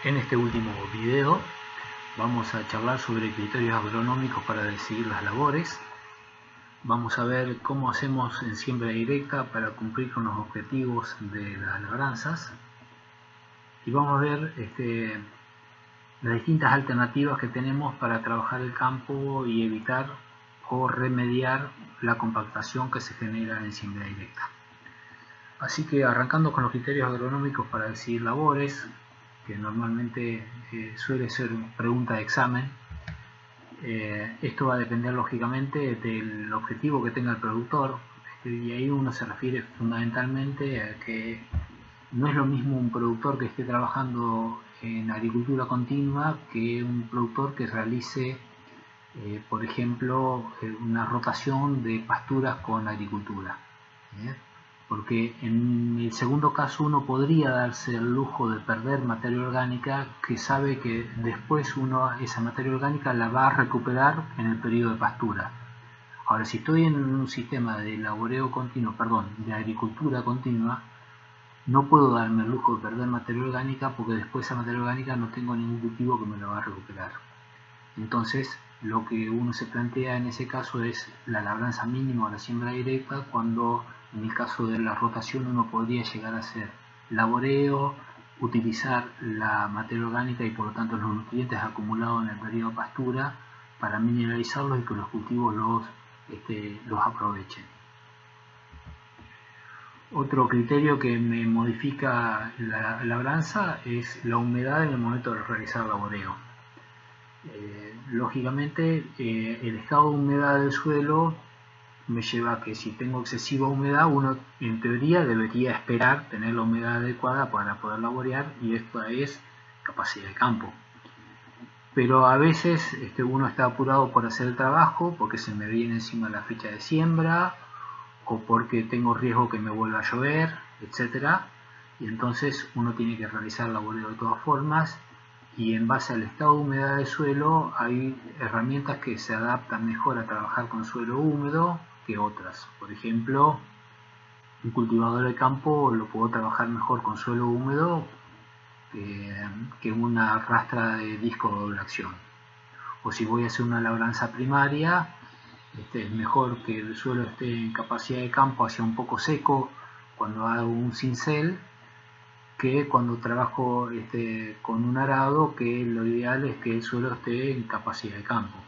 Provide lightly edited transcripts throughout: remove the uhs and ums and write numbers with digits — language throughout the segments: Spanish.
En este último video vamos a charlar sobre criterios agronómicos para decidir las labores. Vamos a ver cómo hacemos en siembra directa para cumplir con los objetivos de las labranzas. Y vamos a ver las distintas alternativas que tenemos para trabajar el campo y evitar o remediar la compactación que se genera en siembra directa. Así que arrancando con los criterios agronómicos para decidir labores, que normalmente suele ser pregunta de examen. Esto va a depender lógicamente del objetivo que tenga el productor, y ahí uno se refiere fundamentalmente a que no es lo mismo un productor que esté trabajando en agricultura continua que un productor que realice, por ejemplo, una rotación de pasturas con agricultura. Porque en el segundo caso uno podría darse el lujo de perder materia orgánica que sabe que después uno esa materia orgánica la va a recuperar en el periodo de pastura. Ahora, si estoy en un sistema de laboreo continuo, de agricultura continua, no puedo darme el lujo de perder materia orgánica porque después esa materia orgánica no tengo ningún cultivo que me la va a recuperar. Entonces, lo que uno se plantea en ese caso es la labranza mínima o la siembra directa, cuando en el caso de la rotación uno podría llegar a hacer laboreo, utilizar la materia orgánica y por lo tanto los nutrientes acumulados en el periodo de pastura para mineralizarlos y que los cultivos los aprovechen. Otro criterio que me modifica la labranza es la humedad en el momento de realizar laboreo. Lógicamente el estado de humedad del suelo me lleva a que si tengo excesiva humedad, uno en teoría debería esperar tener la humedad adecuada para poder laborear, y esta es capacidad de campo. Pero a veces uno está apurado por hacer el trabajo porque se me viene encima la fecha de siembra o porque tengo riesgo que me vuelva a llover, etc. Y entonces uno tiene que realizar laboreo de todas formas. Y en base al estado de humedad del suelo hay herramientas que se adaptan mejor a trabajar con suelo húmedo que otras. Por ejemplo, un cultivador de campo lo puedo trabajar mejor con suelo húmedo que una rastra de disco de doble acción. O si voy a hacer una labranza primaria, es mejor que el suelo esté en capacidad de campo hacia un poco seco cuando hago un cincel, que cuando trabajo con un arado, que lo ideal es que el suelo esté en capacidad de campo.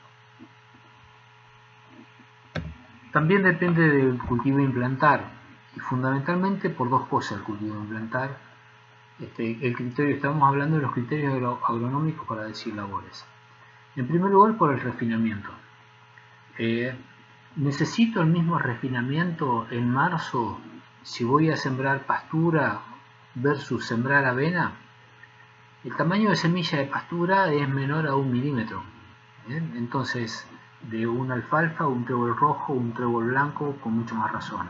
También depende del cultivo a implantar, y fundamentalmente por dos cosas el cultivo a implantar. Estamos hablando de los criterios agronómicos para decir labores. En primer lugar, por el refinamiento. ¿Necesito el mismo refinamiento en marzo si voy a sembrar pastura versus sembrar avena? El tamaño de semilla de pastura es menor a 1 milímetro. Entonces, de una alfalfa, un trébol rojo, un trébol blanco, con mucho más razón.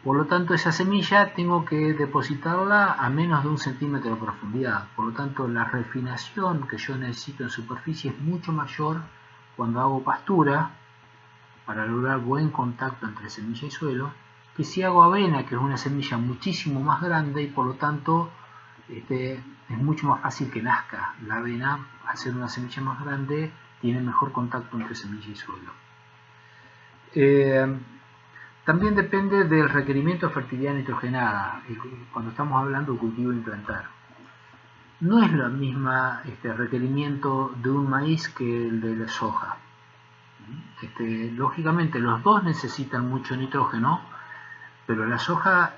Por lo tanto, esa semilla tengo que depositarla a menos de 1 centímetro de profundidad. Por lo tanto, la refinación que yo necesito en superficie es mucho mayor cuando hago pastura, para lograr buen contacto entre semilla y suelo, que si hago avena, que es una semilla muchísimo más grande y por lo tanto es mucho más fácil que nazca. La avena, al ser una semilla más grande, tiene mejor contacto entre semilla y suelo. También depende del requerimiento de fertilidad nitrogenada, cuando estamos hablando de cultivo a implantar. No es el mismo requerimiento de un maíz que el de la soja. Lógicamente los dos necesitan mucho nitrógeno, pero la soja,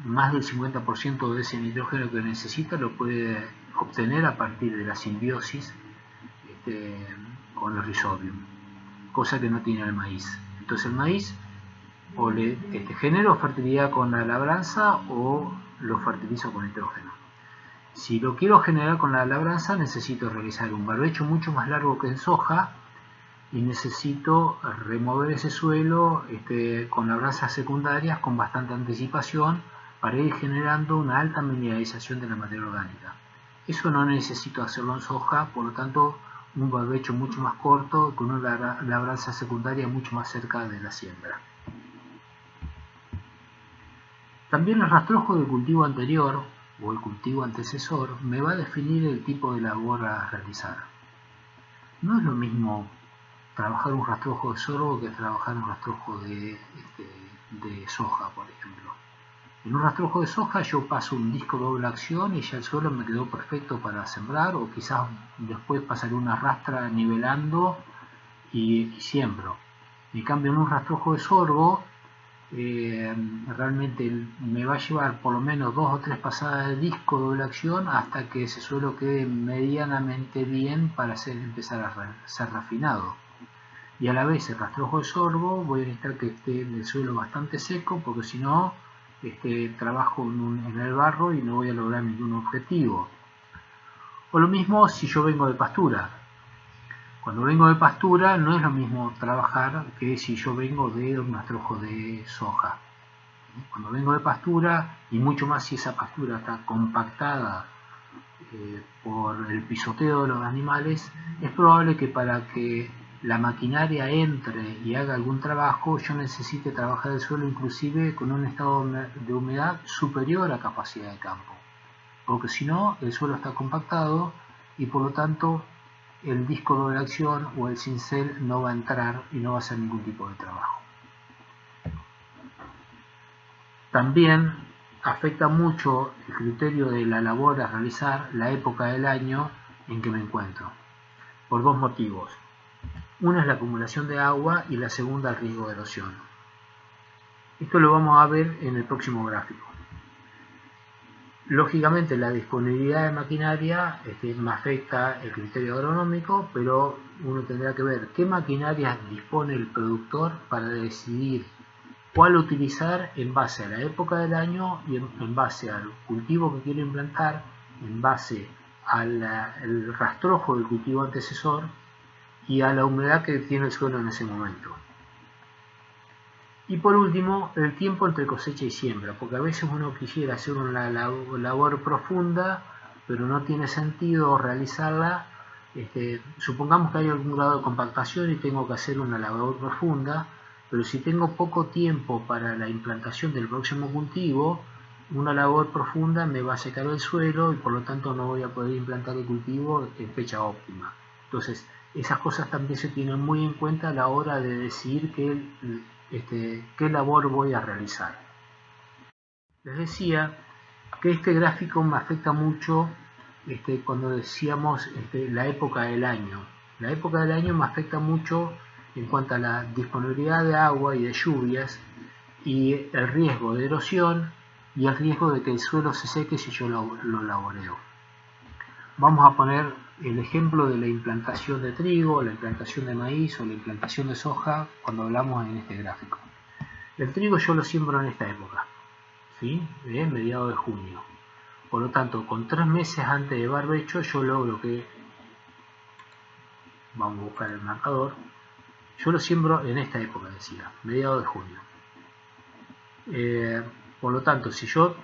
más del 50% de ese nitrógeno que necesita lo puede obtener a partir de la simbiosis con el Rhizobium, cosa que no tiene el maíz. Entonces el maíz o le genero fertilidad con la labranza o lo fertilizo con nitrógeno. Si lo quiero generar con la labranza, necesito realizar un barbecho mucho más largo que en soja, y necesito remover ese suelo con labranzas secundarias con bastante anticipación para ir generando una alta mineralización de la materia orgánica. Eso no necesito hacerlo en soja, por lo tanto un barbecho mucho más corto con una labranza secundaria mucho más cerca de la siembra. También el rastrojo del cultivo anterior o el cultivo antecesor me va a definir el tipo de labor a realizar. No es lo mismo trabajar un rastrojo de sorgo que trabajar un rastrojo de soja, por ejemplo. En un rastrojo de soja yo paso un disco doble acción y ya el suelo me quedó perfecto para sembrar, o quizás después pasaré una rastra nivelando y siembro. En cambio, en un rastrojo de sorgo realmente me va a llevar por lo menos 2 o 3 pasadas de disco doble acción hasta que ese suelo quede medianamente bien para empezar a ser refinado. Y a la vez el rastrojo de sorgo voy a necesitar que esté el suelo bastante seco, porque si no trabajo en el barro y no voy a lograr ningún objetivo. O lo mismo si yo vengo de pastura. Cuando vengo de pastura no es lo mismo trabajar que si yo vengo de un rastrojo de soja. Cuando vengo de pastura, y mucho más si esa pastura está compactada por el pisoteo de los animales, es probable que para que la maquinaria entre y haga algún trabajo, yo necesite trabajar el suelo inclusive con un estado de humedad superior a capacidad de campo, porque si no el suelo está compactado y por lo tanto el disco doble acción o el cincel no va a entrar y no va a hacer ningún tipo de trabajo. También afecta mucho el criterio de la labor a realizar la época del año en que me encuentro, por dos motivos. Una es la acumulación de agua y la segunda el riesgo de erosión. Esto lo vamos a ver en el próximo gráfico. Lógicamente la disponibilidad de maquinaria me afecta el criterio agronómico, pero uno tendrá que ver qué maquinaria dispone el productor para decidir cuál utilizar en base a la época del año y en base al cultivo que quiero implantar, en base al rastrojo del cultivo antecesor y a la humedad que tiene el suelo en ese momento. Y por último, el tiempo entre cosecha y siembra, porque a veces uno quisiera hacer una labor profunda, pero no tiene sentido realizarla. Supongamos que hay algún grado de compactación y tengo que hacer una labor profunda, pero si tengo poco tiempo para la implantación del próximo cultivo, una labor profunda me va a secar el suelo y por lo tanto no voy a poder implantar el cultivo en fecha óptima. Entonces, esas cosas también se tienen muy en cuenta a la hora de decidir qué labor voy a realizar. Les decía que este gráfico me afecta mucho cuando decíamos la época del año. La época del año me afecta mucho en cuanto a la disponibilidad de agua y de lluvias y el riesgo de erosión y el riesgo de que el suelo se seque si yo lo laboreo. Vamos a poner el ejemplo de la implantación de trigo, la implantación de maíz o la implantación de soja cuando hablamos en este gráfico. El trigo yo lo siembro en esta época, ¿sí? Mediados de junio. Por lo tanto, con 3 meses antes de barbecho yo logro que, vamos a buscar el marcador, yo lo siembro en esta época, decía, mediados de junio. Por lo tanto, si yo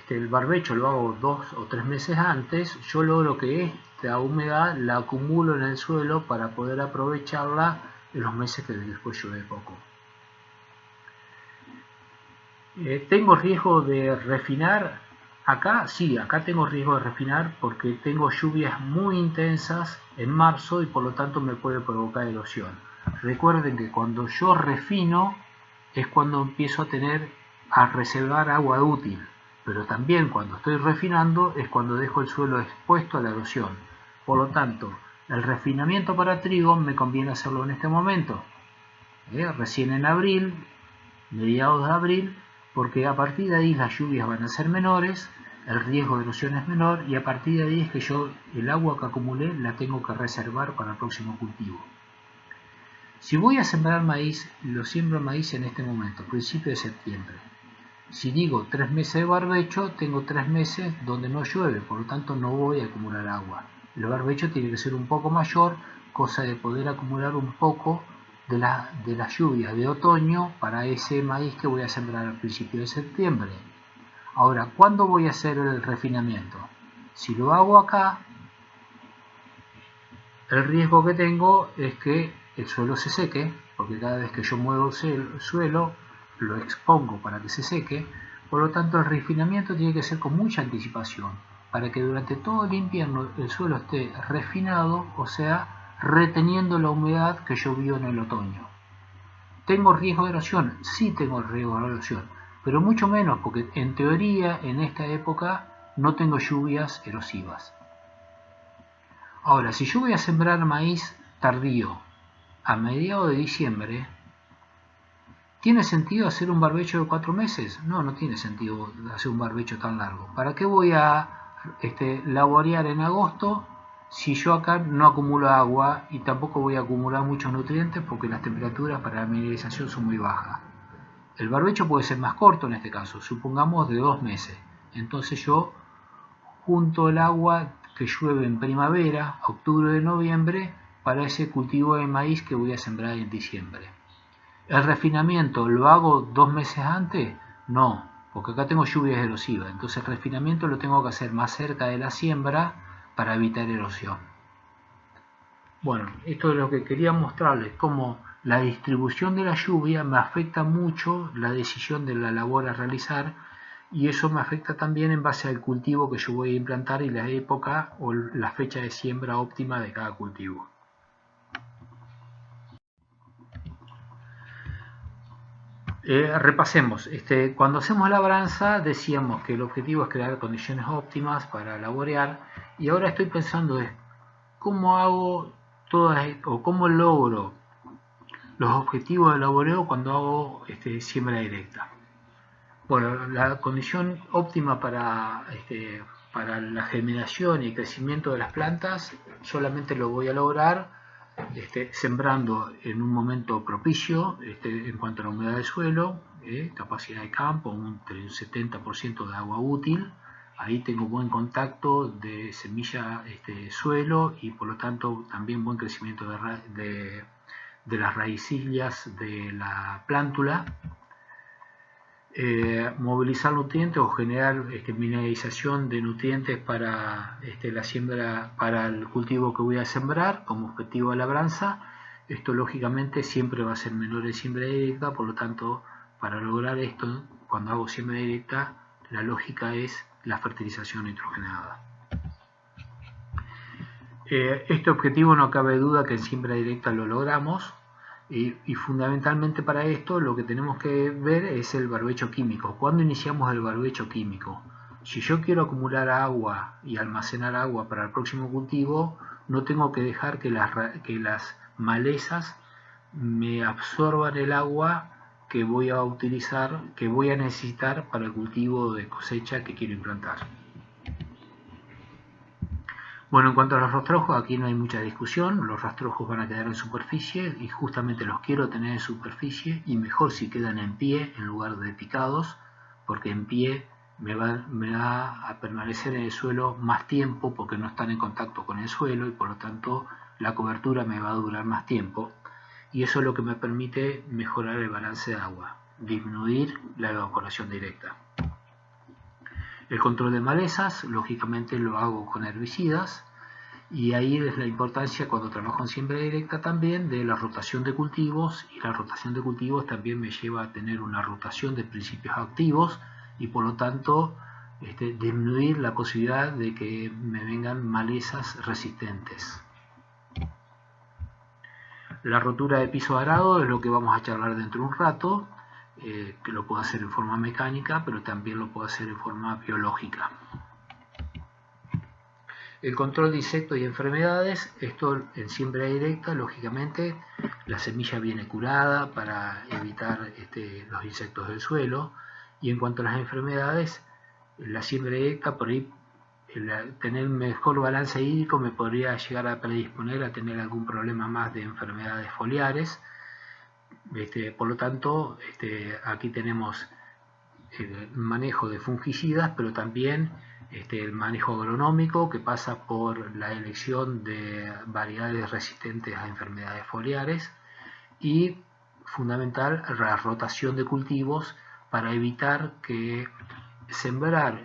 el barbecho lo hago 2 o 3 meses antes, yo logro que esta humedad la acumulo en el suelo para poder aprovecharla en los meses que después llueve poco. ¿Tengo riesgo de refinar? Acá sí, acá tengo riesgo de refinar porque tengo lluvias muy intensas en marzo y por lo tanto me puede provocar erosión. Recuerden que cuando yo refino es cuando empiezo a reservar agua útil, pero también cuando estoy refinando es cuando dejo el suelo expuesto a la erosión. Por lo tanto, el refinamiento para trigo me conviene hacerlo en este momento, recién en abril, mediados de abril, porque a partir de ahí las lluvias van a ser menores, el riesgo de erosión es menor y a partir de ahí es que yo el agua que acumulé la tengo que reservar para el próximo cultivo. Si voy a sembrar maíz, lo siembro maíz en este momento, principio de septiembre. Si digo 3 meses de barbecho, tengo 3 meses donde no llueve, por lo tanto no voy a acumular agua. El barbecho tiene que ser un poco mayor, cosa de poder acumular un poco de las lluvias de otoño para ese maíz que voy a sembrar al principio de septiembre. Ahora, ¿cuándo voy a hacer el refinamiento? Si lo hago acá, el riesgo que tengo es que el suelo se seque, porque cada vez que yo muevo el suelo, lo expongo para que se seque, Por lo tanto, el refinamiento tiene que ser con mucha anticipación, para que durante todo el invierno el suelo esté refinado, o sea, reteniendo la humedad que llovió en el otoño. ¿Tengo riesgo de erosión? Sí tengo riesgo de erosión, pero mucho menos porque en teoría en esta época no tengo lluvias erosivas. Ahora, si yo voy a sembrar maíz tardío a mediados de diciembre, ¿tiene sentido hacer un barbecho de 4 meses? No, no tiene sentido hacer un barbecho tan largo. ¿Para qué voy a laborear en agosto si yo acá no acumulo agua y tampoco voy a acumular muchos nutrientes porque las temperaturas para la mineralización son muy bajas? El barbecho puede ser más corto en este caso, supongamos de 2 meses. Entonces yo junto el agua que llueve en primavera, octubre y noviembre, para ese cultivo de maíz que voy a sembrar en diciembre. ¿El refinamiento lo hago 2 meses antes? No, porque acá tengo lluvias erosivas, entonces el refinamiento lo tengo que hacer más cerca de la siembra para evitar erosión. Bueno, esto es lo que quería mostrarles, cómo la distribución de la lluvia me afecta mucho la decisión de la labor a realizar, y eso me afecta también en base al cultivo que yo voy a implantar y la época o la fecha de siembra óptima de cada cultivo. Repasemos, cuando hacemos labranza decíamos que el objetivo es crear condiciones óptimas para laborear, y ahora estoy pensando es cómo hago o cómo logro los objetivos de laboreo cuando hago siembra directa. Bueno, la condición óptima para la generación y crecimiento de las plantas solamente lo voy a lograr sembrando en un momento propicio en cuanto a la humedad del suelo, capacidad de campo, entre un 70% de agua útil. Ahí tengo buen contacto de semilla suelo y por lo tanto también buen crecimiento de las raicillas de la plántula. Movilizar nutrientes o generar mineralización de nutrientes para la siembra, para el cultivo que voy a sembrar como objetivo de labranza. Esto lógicamente siempre va a ser menor en siembra directa, por lo tanto para lograr esto cuando hago siembra directa la lógica es la fertilización nitrogenada. Este objetivo no cabe duda que en siembra directa lo logramos. Y fundamentalmente para esto lo que tenemos que ver es el barbecho químico. ¿Cuándo iniciamos el barbecho químico? Si yo quiero acumular agua y almacenar agua para el próximo cultivo, no tengo que dejar que las malezas me absorban el agua que voy a utilizar, que voy a necesitar para el cultivo de cosecha que quiero implantar. Bueno, en cuanto a los rastrojos, aquí no hay mucha discusión, los rastrojos van a quedar en superficie y justamente los quiero tener en superficie y mejor si quedan en pie en lugar de picados, porque en pie me va a permanecer en el suelo más tiempo porque no están en contacto con el suelo y por lo tanto la cobertura me va a durar más tiempo y eso es lo que me permite mejorar el balance de agua, disminuir la evaporación directa. El control de malezas, lógicamente lo hago con herbicidas y ahí es la importancia cuando trabajo en siembra directa también de la rotación de cultivos y la rotación de cultivos también me lleva a tener una rotación de principios activos y por lo tanto disminuir la posibilidad de que me vengan malezas resistentes. La rotura de piso arado es lo que vamos a charlar dentro de un rato. Que lo puedo hacer en forma mecánica, pero también lo puedo hacer en forma biológica. El control de insectos y enfermedades, esto en siembra directa, lógicamente la semilla viene curada para evitar los insectos del suelo, y en cuanto a las enfermedades, la siembra directa, por ahí tener mejor balance hídrico me podría llegar a predisponer a tener algún problema más de enfermedades foliares. Por lo tanto, aquí tenemos el manejo de fungicidas, pero también el manejo agronómico que pasa por la elección de variedades resistentes a enfermedades foliares y fundamental la rotación de cultivos para evitar que sembrar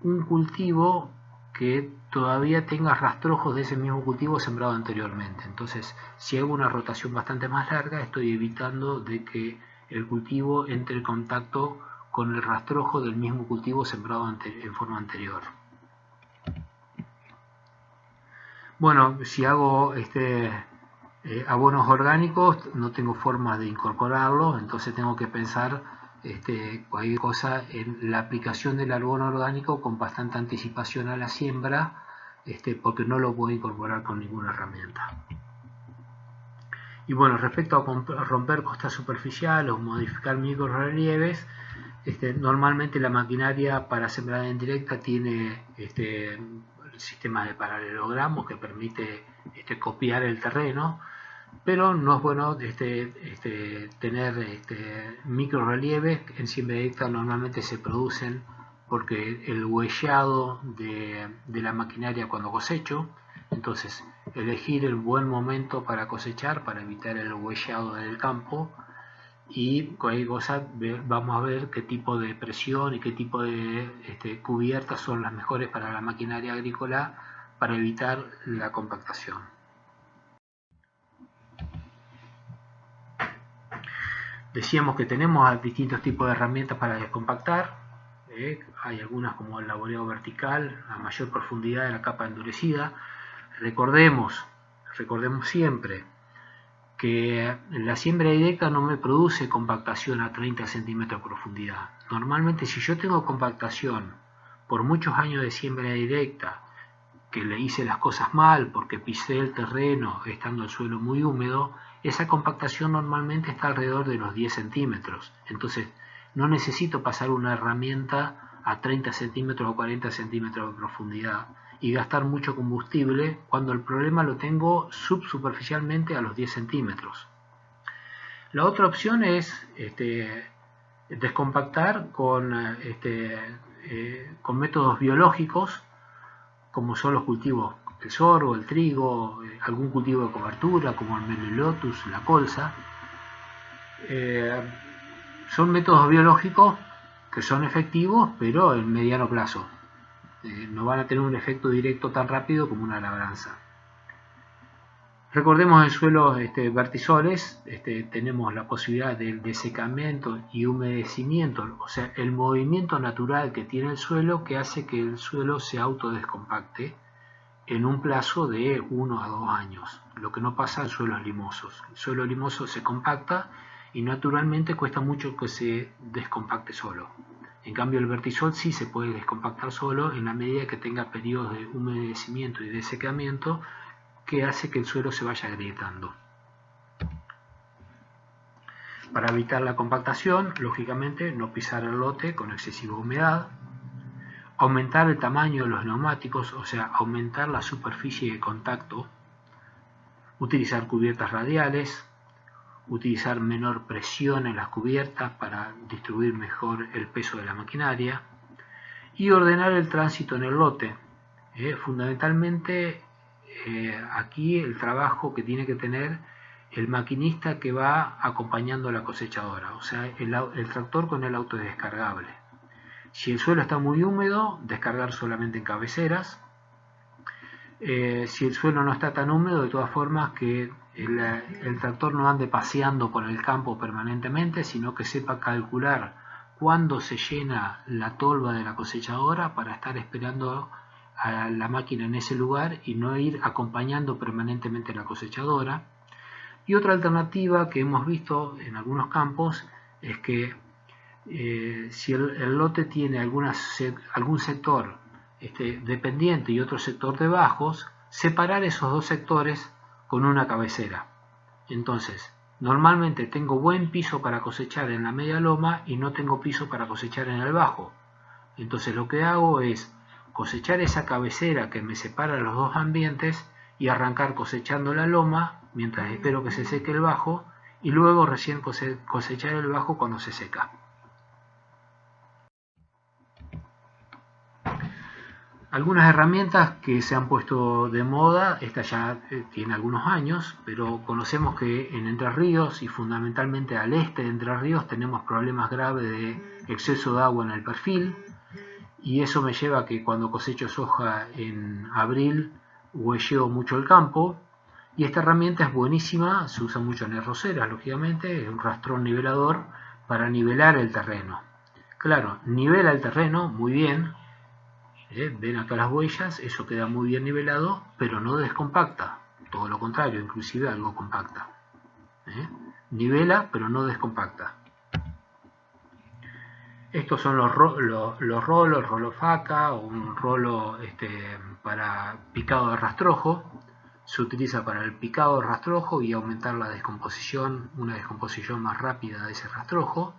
un cultivo que todavía tenga rastrojos de ese mismo cultivo sembrado anteriormente. Entonces, si hago una rotación bastante más larga, estoy evitando de que el cultivo entre en contacto con el rastrojo del mismo cultivo sembrado en forma anterior. Bueno, si hago abonos orgánicos, no tengo forma de incorporarlos, entonces tengo que pensar cualquier cosa en la aplicación del abono orgánico con bastante anticipación a la siembra, porque no lo puedo incorporar con ninguna herramienta. Y bueno, respecto a romper costas superficiales o modificar microrelieves, normalmente la maquinaria para sembrada en directa tiene sistemas de paralelogramos que permite copiar el terreno, pero no es bueno tener microrelieves. En siembra directa normalmente se producen porque el huellado de la maquinaria cuando cosecho, entonces elegir el buen momento para cosechar para evitar el huellado del campo. Y cualquier cosa vamos a ver qué tipo de presión y qué tipo de cubiertas son las mejores para la maquinaria agrícola para evitar la compactación. Decíamos que tenemos distintos tipos de herramientas para descompactar. Hay algunas como el laboreo vertical a mayor profundidad de la capa endurecida. Recordemos siempre que la siembra directa no me produce compactación a 30 centímetros de profundidad. Normalmente, si yo tengo compactación por muchos años de siembra directa, que le hice las cosas mal porque pisé el terreno estando el suelo muy húmedo, esa compactación normalmente está alrededor de los 10 centímetros. Entonces, no necesito pasar una herramienta a 30 centímetros o 40 centímetros de profundidad y gastar mucho combustible cuando el problema lo tengo subsuperficialmente a los 10 centímetros. La otra opción es descompactar con métodos biológicos, como son los cultivos, el sorgo, el trigo, algún cultivo de cobertura como el Melilotus, la colza. Son métodos biológicos que son efectivos, pero en mediano plazo. No van a tener un efecto directo tan rápido como una labranza. Recordemos en suelos vertisoles tenemos la posibilidad del desecamiento y humedecimiento, o sea, el movimiento natural que tiene el suelo que hace que el suelo se autodescompacte en un plazo de 1 a 2 años, lo que no pasa en suelos limosos. El suelo limoso se compacta y naturalmente cuesta mucho que se descompacte solo. En cambio, el vertisol sí se puede descompactar solo en la medida que tenga periodos de humedecimiento y desecamiento que hace que el suelo se vaya agrietando. Para evitar la compactación, lógicamente, no pisar el lote con excesiva humedad, aumentar el tamaño de los neumáticos, o sea, aumentar la superficie de contacto, utilizar cubiertas radiales, utilizar menor presión en las cubiertas para distribuir mejor el peso de la maquinaria y ordenar el tránsito en el lote. Fundamentalmente aquí el trabajo que tiene que tener el maquinista que va acompañando a la cosechadora, o sea, el tractor con el auto descargable. Si el suelo está muy húmedo, descargar solamente en cabeceras. Si el suelo no está tan húmedo, de todas formas que el tractor no ande paseando por el campo permanentemente, sino que sepa calcular cuándo se llena la tolva de la cosechadora para estar esperando a la máquina en ese lugar y no ir acompañando permanentemente a la cosechadora. Y otra alternativa que hemos visto en algunos campos es que si el lote tiene algún sector dependiente y otro sector de bajos, separar esos dos sectores con una cabecera. Entonces, normalmente tengo buen piso para cosechar en la media loma y no tengo piso para cosechar en el bajo. Entonces lo que hago es cosechar esa cabecera que me separa los dos ambientes y arrancar cosechando la loma mientras espero que se seque el bajo y luego recién cosechar el bajo cuando se seca. Algunas herramientas que se han puesto de moda, esta ya tiene algunos años, pero conocemos que en Entre Ríos y fundamentalmente al este de Entre Ríos tenemos problemas graves de exceso de agua en el perfil y eso me lleva a que cuando cosecho soja en abril huelleo mucho el campo y esta herramienta es buenísima, se usa mucho en arroceras, lógicamente, es un rastrón nivelador para nivelar el terreno. Claro, nivela el terreno muy bien. Ven acá las huellas, eso queda muy bien nivelado, pero no descompacta. Todo lo contrario, inclusive algo compacta. Nivela, pero no descompacta. Estos son los rolos, el rolo faca, un rolo para picado de rastrojo. Se utiliza para el picado de rastrojo y aumentar la descomposición, una descomposición más rápida de ese rastrojo.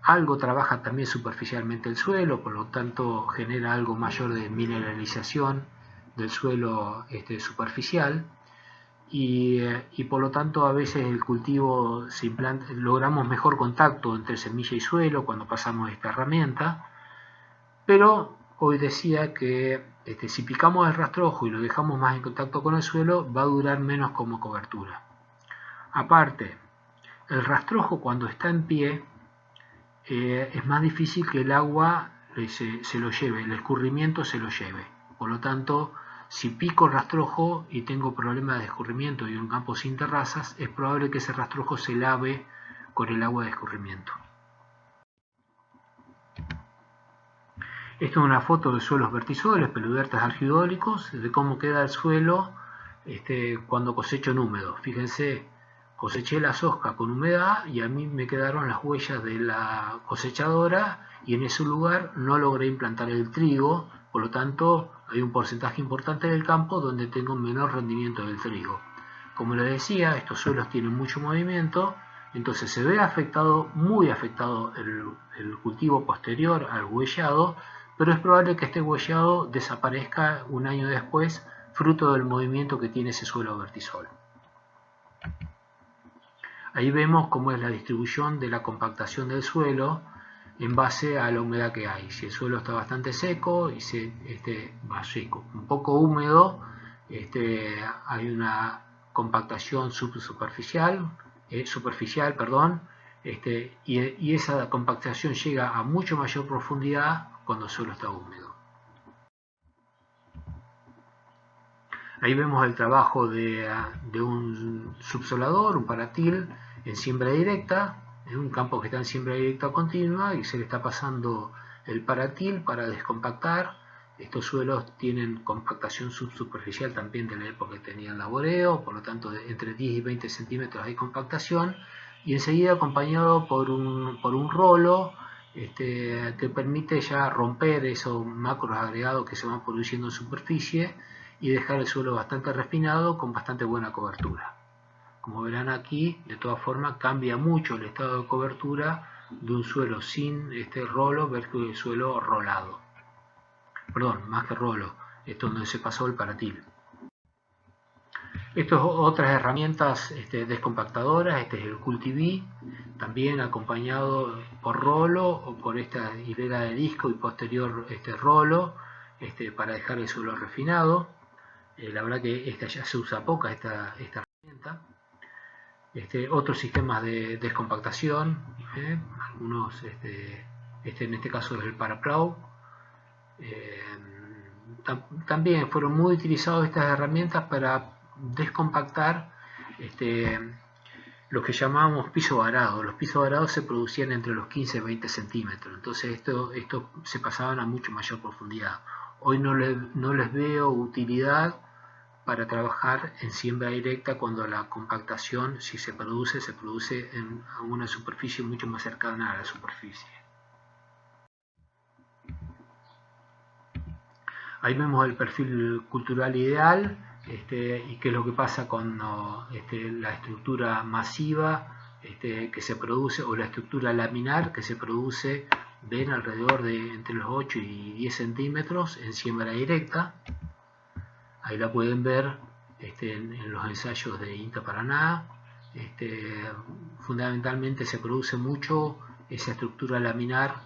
Algo trabaja también superficialmente el suelo, por lo tanto genera algo mayor de mineralización del suelo superficial. Y por lo tanto a veces el cultivo se implanta, logramos mejor contacto entre semilla y suelo cuando pasamos esta herramienta, pero hoy decía que si picamos el rastrojo y lo dejamos más en contacto con el suelo va a durar menos como cobertura. Aparte, el rastrojo cuando está en pie es más difícil que el agua se lo lleve, el escurrimiento se lo lleve, por lo tanto si pico el rastrojo y tengo problemas de escurrimiento y un campo sin terrazas, es probable que ese rastrojo se lave con el agua de escurrimiento. Esto es una foto de suelos vertisoles, pelubertas argidólicos, de cómo queda el suelo cuando cosecho en húmedo. Fíjense, coseché la soja con humedad y a mí me quedaron las huellas de la cosechadora y en ese lugar no logré implantar el trigo, por lo tanto hay un porcentaje importante del campo donde tengo un menor rendimiento del trigo. Como les decía, estos suelos tienen mucho movimiento, entonces se ve afectado, muy afectado el cultivo posterior al huellado, pero es probable que este huellado desaparezca un año después, fruto del movimiento que tiene ese suelo vertisol. Ahí vemos cómo es la distribución de la compactación del suelo en base a la humedad que hay. Si el suelo está bastante seco y seco, un poco húmedo, hay una compactación superficial, y esa compactación llega a mucho mayor profundidad cuando el suelo está húmedo. Ahí vemos el trabajo de un subsolador, un paratil, en siembra directa, en un campo que está en siembra directa continua y se le está pasando el paratil para descompactar. Estos suelos tienen compactación subsuperficial también de la época que tenían laboreo, por lo tanto entre 10 y 20 centímetros hay compactación y enseguida acompañado por un rolo que permite ya romper esos macros agregados que se van produciendo en superficie y dejar el suelo bastante refinado con bastante buena cobertura. Como verán aquí, de todas formas cambia mucho el estado de cobertura de un suelo sin rolo versus el suelo rolado. Perdón, más que rolo, esto donde se pasó el paratil. Estas otras herramientas descompactadoras, este es el Cultiví, también acompañado por rolo o por esta hilera de disco y posterior rolo para dejar el suelo refinado. La verdad que esta ya se usa poca, esta herramienta. Otros sistemas de descompactación, algunos, en este caso es el Paraplow. También fueron muy utilizadas estas herramientas para descompactar lo que llamábamos piso varado. Los pisos varados se producían entre los 15 y 20 centímetros, entonces esto se pasaban a mucho mayor profundidad. Hoy no les veo utilidad para trabajar en siembra directa cuando la compactación, si se produce en una superficie mucho más cercana a la superficie. Ahí vemos el perfil cultural ideal y qué es lo que pasa con la estructura masiva que se produce, o la estructura laminar que se produce, ven, alrededor de entre los 8 y 10 centímetros en siembra directa. Ahí la pueden ver en los ensayos de INTA Paraná. Fundamentalmente se produce mucho esa estructura laminar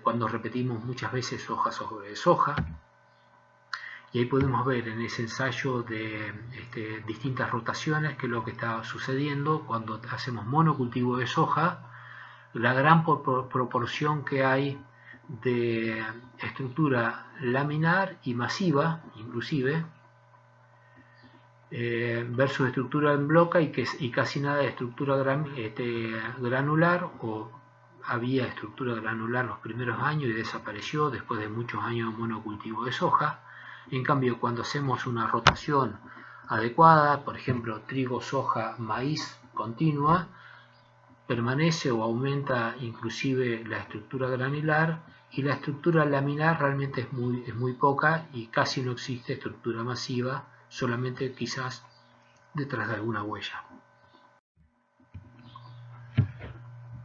cuando repetimos muchas veces soja sobre soja. Y ahí podemos ver en ese ensayo de distintas rotaciones que es lo que está sucediendo cuando hacemos monocultivo de soja, la gran proporción que hay de estructura laminar y masiva, inclusive, versus estructura en bloca y casi nada de estructura granular, o había estructura granular los primeros años y desapareció después de muchos años de monocultivo de soja. En cambio, cuando hacemos una rotación adecuada, por ejemplo trigo, soja, maíz continua, permanece o aumenta inclusive la estructura granular, y la estructura laminar realmente es muy poca y casi no existe estructura masiva, solamente quizás detrás de alguna huella.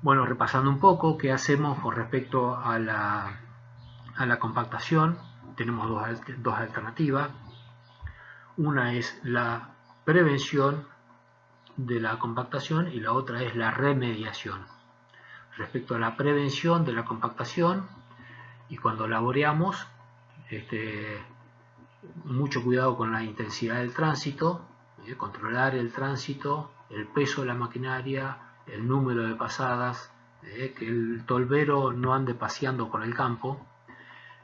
Bueno, repasando un poco qué hacemos con respecto a la compactación, tenemos dos alternativas. Una es la prevención de la compactación y la otra es la remediación. Respecto a la prevención de la compactación, y cuando laboreamos, mucho cuidado con la intensidad del tránsito, controlar el tránsito, el peso de la maquinaria, el número de pasadas, que el tolvero no ande paseando por el campo,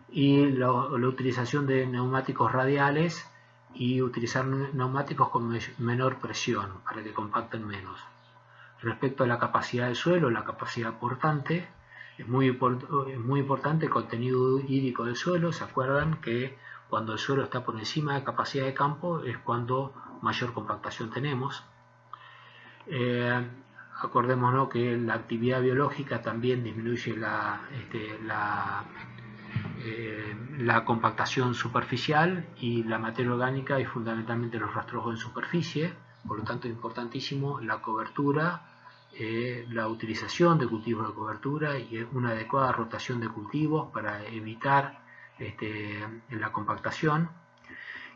y la utilización de neumáticos radiales y utilizar neumáticos con menor presión para que compacten menos. Respecto a la capacidad del suelo, la capacidad portante, es muy importante el contenido hídrico del suelo. ¿Se acuerdan que cuando el suelo está por encima de capacidad de campo es cuando mayor compactación tenemos? Acordémonos que la actividad biológica también disminuye la compactación superficial, y la materia orgánica y fundamentalmente los rastrojos en superficie. Por lo tanto, es importantísimo la cobertura, la utilización de cultivos de cobertura y una adecuada rotación de cultivos para evitar la compactación.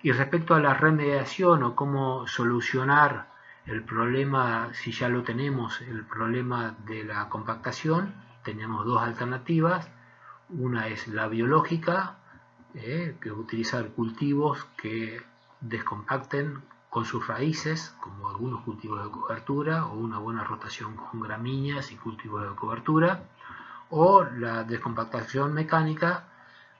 Y respecto a la remediación o cómo solucionar el problema, si ya lo tenemos, el problema de la compactación, tenemos dos alternativas. Una es la biológica, que es utilizar cultivos que descompacten con sus raíces, como algunos cultivos de cobertura, o una buena rotación con gramíneas y cultivos de cobertura, o la descompactación mecánica,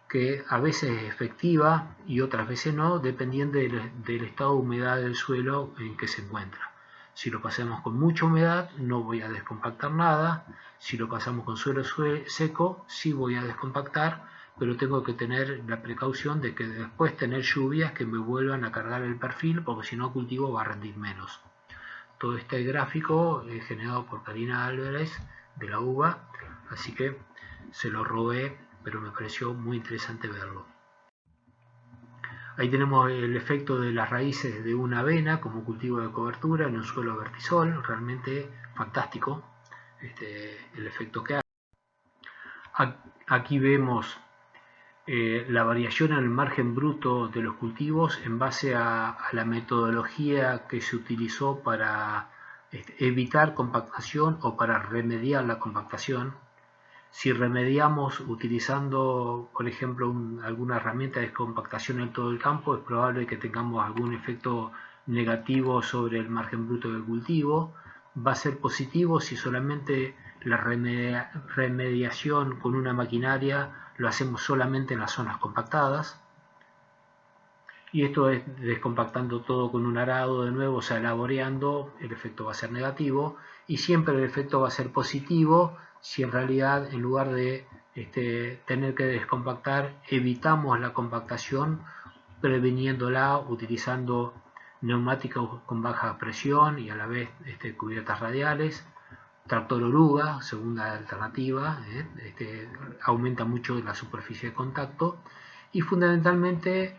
que a veces es efectiva y otras veces no, dependiendo del estado de humedad del suelo en que se encuentra. Si lo pasamos con mucha humedad, no voy a descompactar nada. Si lo pasamos con suelo seco, sí voy a descompactar, pero tengo que tener la precaución de que después tener lluvias que me vuelvan a cargar el perfil, porque si no el cultivo va a rendir menos. Todo este gráfico es generado por Karina Álvarez de la UBA, así que se lo robé, pero me pareció muy interesante verlo. Ahí tenemos el efecto de las raíces de una avena como cultivo de cobertura en un suelo vertisol, realmente fantástico el efecto que hace. Aquí vemos la variación en el margen bruto de los cultivos en base a la metodología que se utilizó para evitar compactación o para remediar la compactación. Si remediamos utilizando, por ejemplo, alguna herramienta de compactación en todo el campo, es probable que tengamos algún efecto negativo sobre el margen bruto del cultivo. Va a ser positivo si solamente la remediación con una maquinaria lo hacemos solamente en las zonas compactadas. Y esto es descompactando todo con un arado de nuevo, o sea, laboreando, el efecto va a ser negativo. Y siempre el efecto va a ser positivo si en realidad, en lugar de tener que descompactar, evitamos la compactación previniéndola utilizando neumáticos con baja presión y a la vez cubiertas radiales. Tractor oruga, segunda alternativa, aumenta mucho la superficie de contacto, y fundamentalmente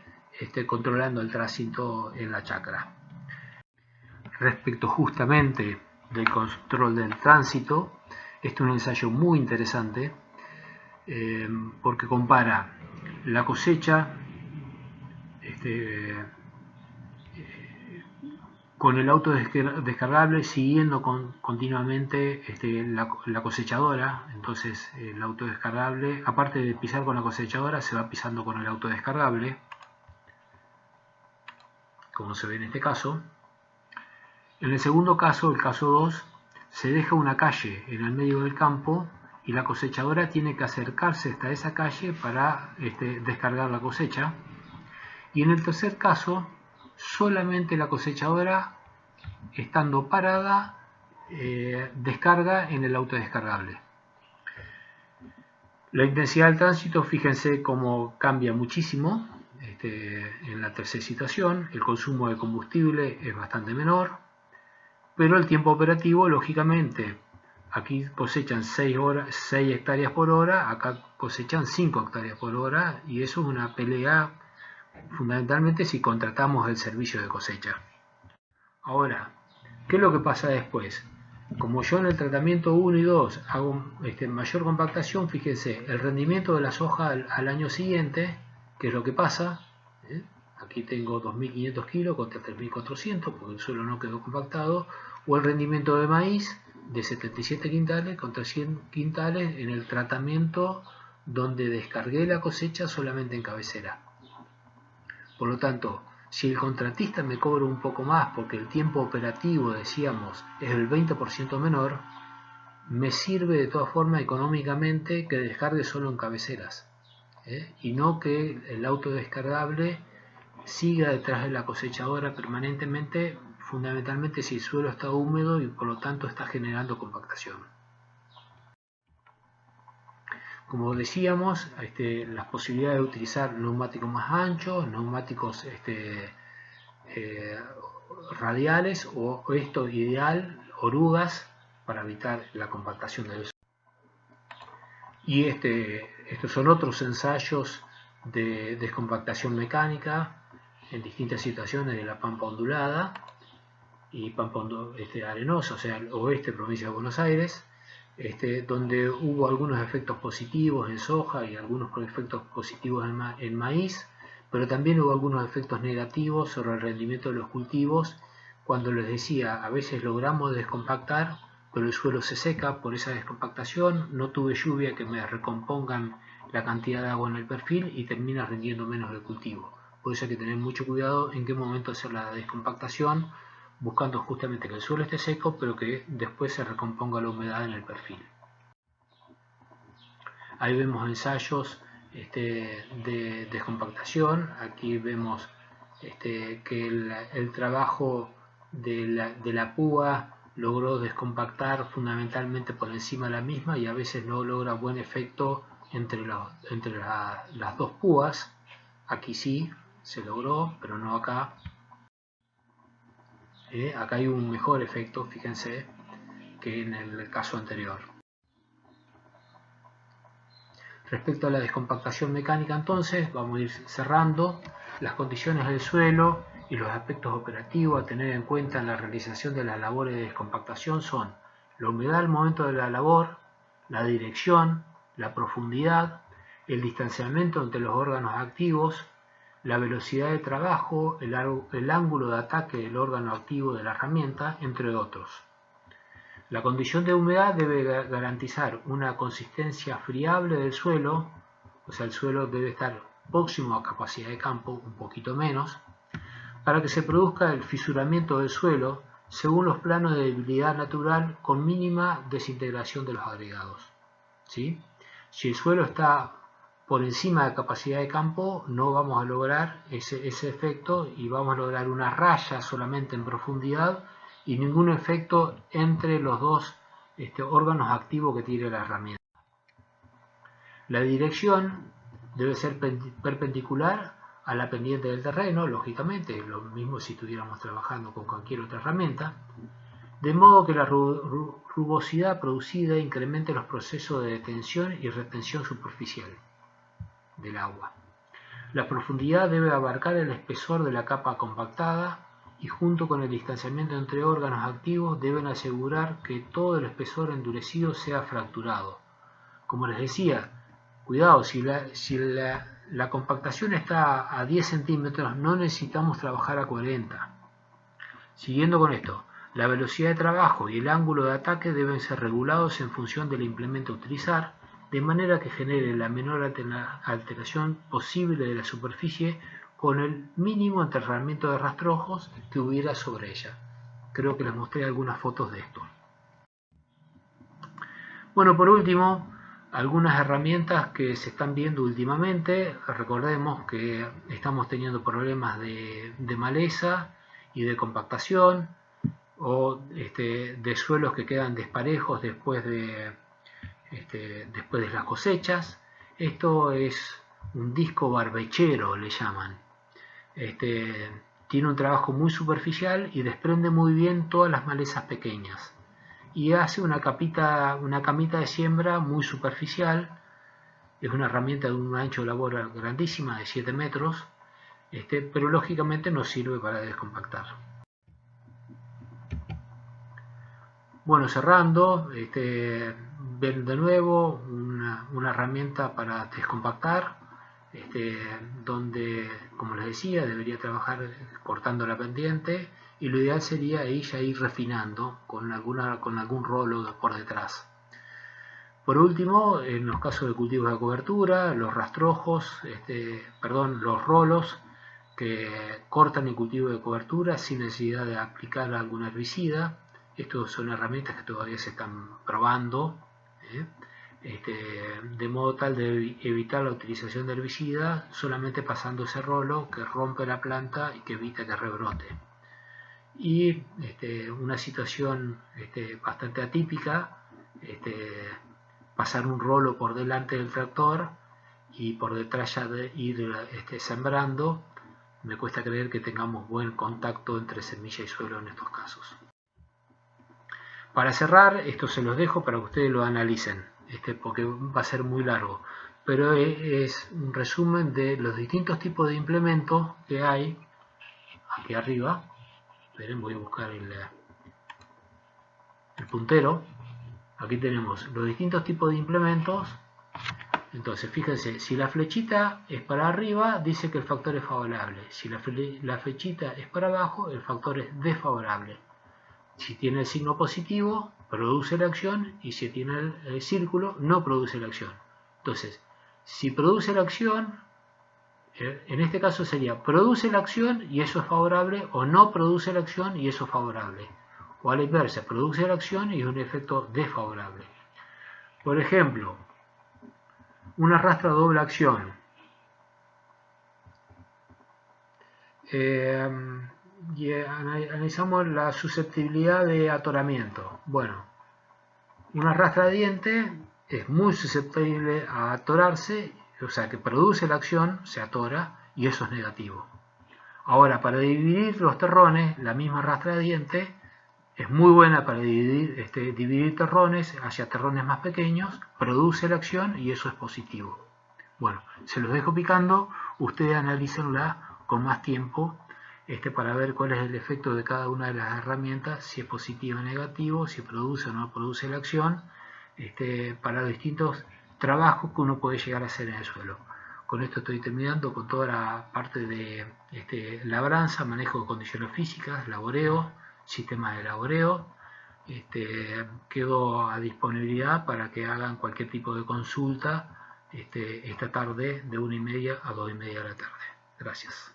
controlando el tránsito en la chacra. Respecto justamente del control del tránsito, este es un ensayo muy interesante porque compara la cosecha con el auto descargable, siguiendo continuamente la cosechadora. Entonces el auto descargable, aparte de pisar con la cosechadora, se va pisando con el auto descargable, como se ve en este caso. En el segundo caso, el caso 2, se deja una calle en el medio del campo y la cosechadora tiene que acercarse hasta esa calle para descargar la cosecha. Y en el tercer caso, solamente la cosechadora, estando parada, descarga en el auto descargable. La intensidad del tránsito, fíjense cómo cambia muchísimo en la tercera situación. El consumo de combustible es bastante menor, pero el tiempo operativo, lógicamente, aquí cosechan 6 hectáreas por hora, acá cosechan 5 hectáreas por hora, y eso es una pelea fundamentalmente si contratamos el servicio de cosecha. Ahora, ¿qué es lo que pasa después? Como yo en el tratamiento 1 y 2 hago mayor compactación, fíjense, el rendimiento de la soja al año siguiente, ¿qué es lo que pasa? Aquí tengo 2.500 kilos contra 3.400 porque el suelo no quedó compactado, o el rendimiento de maíz de 77 quintales contra 100 quintales en el tratamiento donde descargué la cosecha solamente en cabecera. Por lo tanto, si el contratista me cobra un poco más porque el tiempo operativo, decíamos, es el 20% menor, me sirve de todas formas económicamente que descargue solo en cabeceras, y no que el auto descargable siga detrás de la cosechadora permanentemente, fundamentalmente si el suelo está húmedo y por lo tanto está generando compactación. Como decíamos, las posibilidades de utilizar neumáticos más anchos, neumáticos radiales o esto ideal, orugas, para evitar la compactación del suelo. Y estos son otros ensayos de descompactación mecánica en distintas situaciones de la pampa ondulada y pampa arenosa, o sea, el oeste, provincia de Buenos Aires, donde hubo algunos efectos positivos en soja y algunos efectos positivos en maíz, pero también hubo algunos efectos negativos sobre el rendimiento de los cultivos. Cuando les decía, a veces logramos descompactar, pero el suelo se seca por esa descompactación, no tuve lluvia que me recompongan la cantidad de agua en el perfil y termina rindiendo menos el cultivo. Por eso hay que tener mucho cuidado en qué momento hacer la descompactación, buscando justamente que el suelo esté seco, pero que después se recomponga la humedad en el perfil. Ahí vemos ensayos de descompactación. Aquí vemos que el trabajo de la púa logró descompactar fundamentalmente por encima de la misma y a veces no logra buen efecto entre las dos púas. Aquí sí se logró, pero no acá. Acá hay un mejor efecto, fíjense, que en el caso anterior. Respecto a la descompactación mecánica, entonces, vamos a ir cerrando. Las condiciones del suelo y los aspectos operativos a tener en cuenta en la realización de las labores de descompactación son la humedad al momento de la labor, la dirección, la profundidad, el distanciamiento entre los órganos activos, la velocidad de trabajo, el ángulo de ataque del órgano activo de la herramienta, entre otros. La condición de humedad debe garantizar una consistencia friable del suelo, o sea, el suelo debe estar próximo a capacidad de campo, un poquito menos, para que se produzca el fisuramiento del suelo según los planos de debilidad natural con mínima desintegración de los agregados. ¿Sí? Si el suelo está por encima de capacidad de campo, no vamos a lograr ese efecto y vamos a lograr una raya solamente en profundidad y ningún efecto entre los dos órganos activos que tiene la herramienta. La dirección debe ser perpendicular a la pendiente del terreno, lógicamente, lo mismo si estuviéramos trabajando con cualquier otra herramienta, de modo que la rugosidad producida incremente los procesos de detención y retención superficial del agua. La profundidad debe abarcar el espesor de la capa compactada y junto con el distanciamiento entre órganos activos deben asegurar que todo el espesor endurecido sea fracturado. Como les decía, cuidado, si la compactación está a 10 centímetros no necesitamos trabajar a 40. Siguiendo con esto, la velocidad de trabajo y el ángulo de ataque deben ser regulados en función del implemento a utilizar, de manera que genere la menor alteración posible de la superficie con el mínimo enterramiento de rastrojos que hubiera sobre ella. Creo que les mostré algunas fotos de esto. Bueno, por último, Algunas herramientas que se están viendo últimamente, recordemos que estamos teniendo problemas de maleza y de compactación, o de suelos que quedan desparejos después de las cosechas. Esto es un disco barbechero, le llaman. Tiene un trabajo muy superficial y desprende muy bien todas las malezas pequeñas. Y hace una camita de siembra muy superficial. Es una herramienta de un ancho de labor grandísima, de 7 metros, pero lógicamente no sirve para descompactar. Bueno, cerrando, ven de nuevo una herramienta para descompactar, donde, como les decía, debería trabajar cortando la pendiente, y lo ideal sería ir refinando con algún rolo por detrás. Por último, en los casos de cultivos de cobertura, los rastrojos, los rolos que cortan el cultivo de cobertura sin necesidad de aplicar algún herbicida. Estos son herramientas que todavía se están probando, de modo tal de evitar la utilización de herbicida solamente pasando ese rolo que rompe la planta y que evita que rebrote. Y una situación bastante atípica, pasar un rolo por delante del tractor y por detrás ya de ir sembrando. Me cuesta creer que tengamos buen contacto entre semilla y suelo en estos casos. Para cerrar, esto se los dejo para que ustedes lo analicen, porque va a ser muy largo, pero es un resumen de los distintos tipos de implementos que hay aquí arriba. Esperen, voy a buscar el puntero. Aquí tenemos los distintos tipos de implementos. Entonces, fíjense, si la flechita es para arriba, dice que el factor es favorable. Si la flechita es para abajo, el factor es desfavorable. Si tiene el signo positivo, produce la acción, y si tiene el círculo, no produce la acción. Entonces, si produce la acción, en este caso sería produce la acción y eso es favorable, o no produce la acción y eso es favorable. O a la inversa, produce la acción y es un efecto desfavorable. Por ejemplo, una rastra doble acción. Y analizamos la susceptibilidad de atoramiento. Bueno, una rastra de diente es muy susceptible a atorarse, o sea que produce la acción, se atora, y eso es negativo. Ahora, para dividir los terrones, la misma rastra de diente es muy buena para dividir terrones hacia terrones más pequeños, produce la acción y eso es positivo. Bueno, se los dejo picando, ustedes analícenla con más tiempo para ver cuál es el efecto de cada una de las herramientas, si es positivo o negativo, si produce o no produce la acción, para distintos trabajos que uno puede llegar a hacer en el suelo. Con esto estoy terminando con toda la parte de labranza, manejo de condiciones físicas, laboreo, sistema de laboreo. Quedo a disponibilidad para que hagan cualquier tipo de consulta esta tarde de 1:30 a 2:30 de la tarde. Gracias.